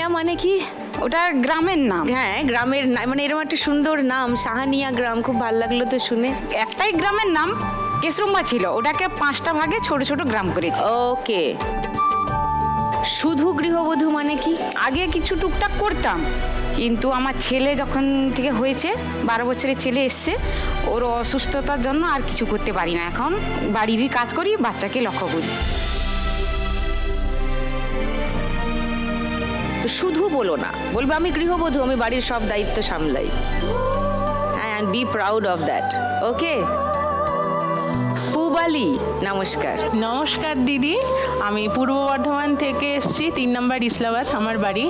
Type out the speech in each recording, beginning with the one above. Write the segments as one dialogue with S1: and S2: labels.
S1: সাহানিয়া মানে কি?
S2: ওটা গ্রামের নাম।
S1: হ্যাঁ, গ্রামের মানে এরকম একটা সুন্দর নাম, সাহানিয়া গ্রাম, খুব ভালো লাগলো তো শুনে।
S2: একটাই গ্রামের নাম কেশরম্বা ছিল, ওটাকে 5টা ভাগে ছোট ছোট গ্রাম করেছে।
S1: ওকে। শুধু গৃহবধূ মানে কি?
S2: আগে কিছু টুকটাক করতাম, কিন্তু আমার ছেলে যখন থেকে হয়েছে, 12 বছরের ছেলে এসছে, ওর অসুস্থতার জন্য আর কিছু করতে পারি না। এখন বাড়িরই কাজ করি, বাচ্চাকে লক্ষ্য করি।
S1: তো শুধু বলো না, বলবে আমি গৃহবধূ, আমি বাড়ির সব দায়িত্ব সামলাই, and be proud of that. Okay. Pubali, নমস্কার।
S3: নমস্কার দিদি, আমি পূর্ব বর্ধমান থেকে এসেছি, 3 নম্বর ইসলাবাদ আমার বাড়ি।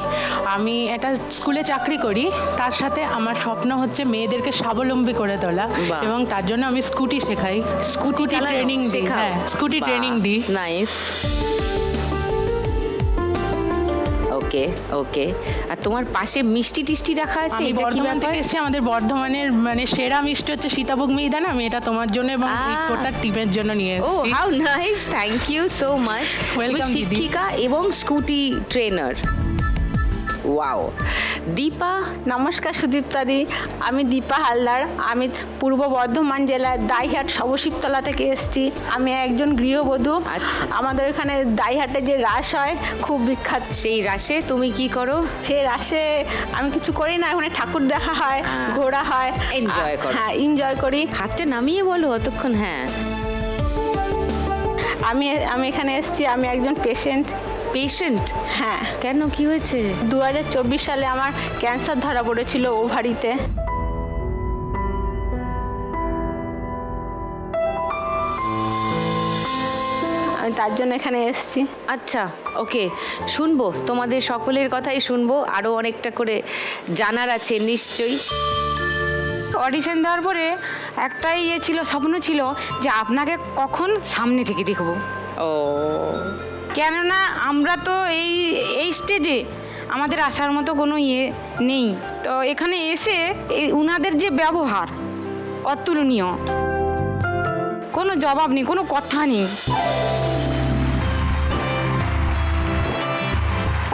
S3: আমি একটা স্কুলে চাকরি করি, তার সাথে আমার স্বপ্ন হচ্ছে মেয়েদেরকে স্বাবলম্বী করে তোলা,
S1: বাহ।
S3: এবং তার জন্য আমি স্কুটি শেখাই, স্কুটি ট্রেনিং দিই। হ্যাঁ, স্কুটি ট্রেনিং দিই।
S1: নাইস। ওকে ওকে। আর তোমার পাশে মিষ্টি টিষ্টি রাখা আছে,
S3: আমি
S1: এটা কি
S3: বর্ধমান
S1: ব্যাপার?
S3: থেকে এসেছি, আমাদের বর্ধমানের মানে সেরা মিষ্টি হচ্ছে সীতাভোগ মিহিদানা, আমি এটা তোমার জন্য এবং গোটা টিমের জন্য নিয়ে
S1: ও
S3: এসেছি।
S1: How nice, thank you so much.
S3: Welcome, দিদি।
S1: শিক্ষিকা এবং স্কুটি ট্রেনার। ওয়াও। দীপা।
S4: নমস্কার সুদীপ্তাদি, আমি দীপা হালদার। আমি পূর্ব বর্ধমান জেলার দাইহাট শবশিবতলা থেকে এসেছি। আমি একজন গৃহবধূ।
S1: আচ্ছা।
S4: আমাদের এখানে দাইহাটে যে রাস হয় খুব বিখ্যাত।
S1: সেই রাসে তুমি কি করো?
S4: সেই রাসে আমি কিছু করি না, ওখানে ঠাকুর দেখা হয়, ঘোরা হয়।
S1: Enjoy করো।
S4: হ্যাঁ, এনজয় করি।
S1: হাতটা নামিয়ে বলো অতক্ষণ। হ্যাঁ।
S4: আমি এখানে এসেছি, আমি একজন পেশেন্ট।
S1: পেশেন্ট?
S4: হ্যাঁ।
S1: কেন, কি হয়েছে?
S4: 2024 সালে আমার ক্যান্সার ধরা পড়েছিল ওভারিতে। আমি তার জন্য এখানে এসেছি।
S1: আচ্ছা, ওকে, শুনবো, তোমাদের সকলের কথাই শুনবো, আরও অনেকটা করে জানার আছে নিশ্চয়ই।
S2: অডিশন দেওয়ার পরে একটাই ছিল, স্বপ্ন ছিল যে আপনাকে কখন সামনে থেকে দেখব।
S1: ও,
S2: কেননা আমরা তো এই স্টেজে আমাদের আসার মতো কোনো নেই। তো এখানে এসে উনাদের যে ব্যবহার অতুলনীয়, কোনো জবাব নেই, কোনো কথা নেই।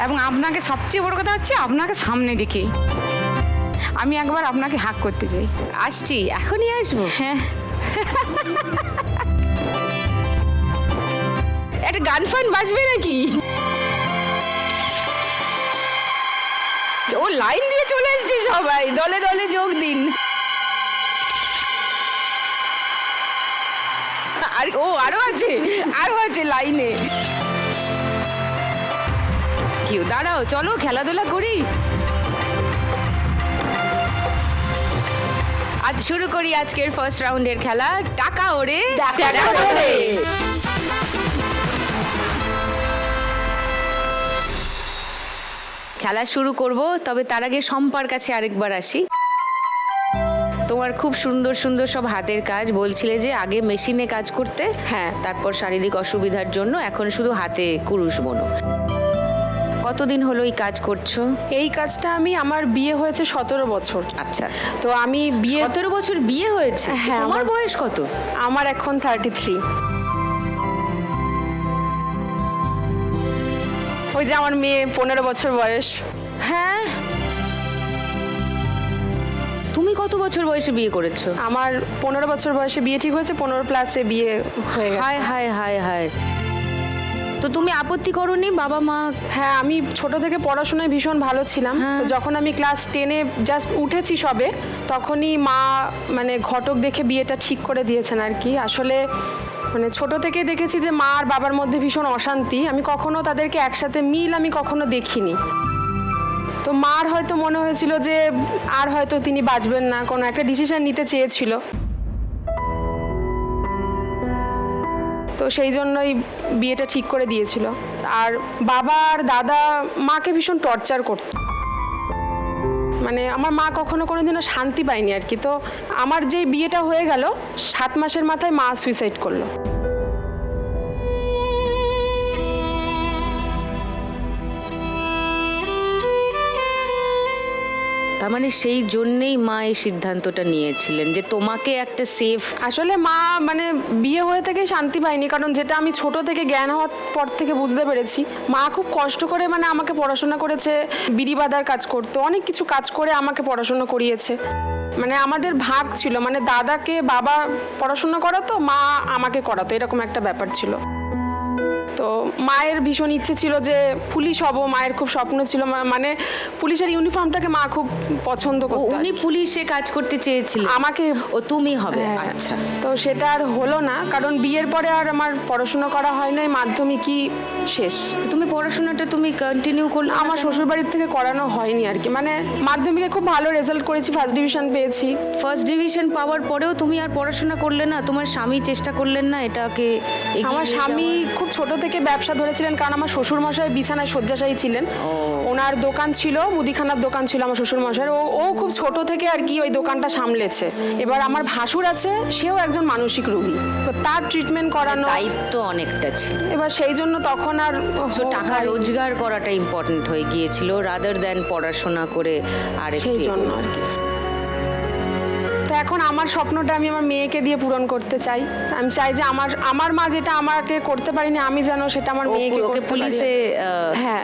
S2: এবং আপনাকে সবচেয়ে বড় কথা হচ্ছে আপনাকে সামনে দেখে আমি একবার আপনাকে হাক করতে চাই।
S1: আসছি, এখনই আসবো।
S2: হ্যাঁ,
S1: একটা গান ফান বাজবে নাকি? ও লাইন দিয়ে চলে এসছে, সবাই দলে দলে যোগ দিন। আর আরো আছে লাইনে। কেউ দাঁড়াও, চলো খেলাধুলা করি। আজ শুরু করি আজকের ফার্স্ট রাউন্ডের খেলা, টাকা ওরে টাকা ওরে। খেলা শুরু করব, তবে তার আগে সম্পার কাছে আরেকবার আসি। তোমার খুব সুন্দর সুন্দর সব হাতের কাজ, বলছিলে যে আগে মেশিনে কাজ করতে,
S4: হ্যাঁ।
S1: তারপর শারীরিক অসুবিধার জন্য এখন শুধু হাতে কুরুশ বোনো। কতদিন হলো এই কাজ করছো?
S5: এই কাজটা আমার বিয়ে হয়েছে 17 বছর।
S1: আচ্ছা,
S5: তো আমি
S1: 17 বছর বিয়ে হয়েছে?
S5: হ্যাঁ,
S1: তোমার বয়স কত?
S5: আমার এখন 33। ওই যে আমার মেয়ে 15 বছর বয়স।
S1: হ্যাঁ। তুমি কত বছর বয়সে বিয়ে করেছো?
S5: আমার 15 বছর বয়সে বিয়ে ঠিক হয়েছে, 15 প্লাসে বিয়ে হয়ে গেছে।
S1: হায় হায় হায় হায়। তো তুমি আপত্তি করোনি? বাবা মা?
S5: হ্যাঁ, আমি ছোট থেকে পড়াশোনায় ভীষণ ভালো ছিলাম। তো যখন আমি ক্লাস 10-এ জাস্ট উঠেছি সবে, তখনই মা মানে ঘটক দেখে বিয়েটা ঠিক করে দিয়েছেন আর কি। আসলে মানে ছোট থেকে দেখেছি যে মা আর বাবার মধ্যে ভীষণ অশান্তি, আমি কখনো তাদেরকে একসাথে আমি কখনো দেখিনি। তো মার হয়তো মনে হয়েছিল যে আর হয়তো তিনি বাঁচবেন না, কোনো একটা ডিসিশন নিতে চেয়েছিল। তো সেই জন্যই বিয়েটা ঠিক করে দিয়েছিল। আর বাবা আর দাদা মাকে ভীষণ টর্চার করত, মানে আমার মা কখনো কোনোদিনও শান্তি পায়নি আর কি। তো আমার যে বিয়েটা হয়ে গেল 7 মাসের মাথায় মা সুইসাইড করলো।
S1: তার মানে সেই জন্যেই মা এই সিদ্ধান্তটা নিয়েছিলেন যে তোমাকে একটা সেফ।
S5: আসলে মা মানে বিয়ে হয়ে থেকেই শান্তি পাইনি, কারণ যেটা আমি ছোট থেকে জ্ঞান হওয়ার পর থেকে বুঝতে পেরেছি, মা খুব কষ্ট করে মানে আমাকে পড়াশোনা করেছে, বিড়ি বাঁধার কাজ করতো, অনেক কিছু কাজ করে আমাকে পড়াশোনা করিয়েছে। মানে আমাদের ভাগ ছিল, মানে দাদাকে বাবা পড়াশোনা করাতো, মা আমাকে করাতো, এরকম একটা ব্যাপার ছিল। তো মায়ের ভীষণ ইচ্ছে ছিল যে পুলিশ হব, মায়ের খুব স্বপ্ন ছিল, মানে পুলিশের ইউনিফর্মটাকে মা খুব পছন্দ করতো।
S1: উনি পুলিশে কাজ করতে চেয়েছিলেন,
S5: আমাকে
S1: ও তুমি হবে।
S5: হ্যাঁ,
S1: আচ্ছা,
S5: তো সেটা আর হলো না, কারণ বিয়ের পরে আর আমার পড়াশোনা করা হয় নাই, মাধ্যমিকই শেষ।
S1: তুমি পড়াশোনাটা তুমি কন্টিনিউ করলে?
S5: আমার শ্বশুরবাড়ির থেকে করানো হয়নি আর কি, মানে মাধ্যমিকে খুব ভালো রেজাল্ট করেছি, ফার্স্ট ডিভিশন পেয়েছি।
S1: ফার্স্ট ডিভিশন পাওয়ার পরেও তুমি আর পড়াশোনা করলে না? তোমার স্বামী চেষ্টা করলেন না এটাকে এগিয়ে
S5: আমার
S1: নিয়ে
S5: স্বামী
S1: যাওয়ার?
S5: খুব ছোট থেকে ব্যবসা ধরেছিলেন, কারণ আমার শ্বশুরমশাই বিছানায় শয্যাশায়ী ছিলেন। ওনার দোকান ছিল, মুদিখানার দোকান ছিল আমার শ্বশুরমশাইয়ের। ও খুব ছোট থেকে আর কি ওই দোকানটা সামলেছে। এবার আমার ভাসুর আছে, সেও একজন মানসিক রোগী, তো তার ট্রিটমেন্ট করানো
S1: দায়িত্ব অনেকটা ছিল।
S5: এবার সেই জন্য তখন আর
S1: তো টাকা রোজগার করাটা ইম্পর্টেন্ট হয়ে গিয়েছিল রাদার দ্যান পড়াশোনা করে। আর
S5: সেই জন্য আর কি। তো এখন আমার স্বপ্নটা আমি আমার মেয়েকে দিয়ে পূরণ করতে চাই। আমি চাই যে আমার মা যেটা আমাকে করতে পারিনি, আমি যেন সেটা আমার মেয়েকে
S1: ওকে
S5: করতে পারি।
S1: পুলিশে
S5: হ্যাঁ।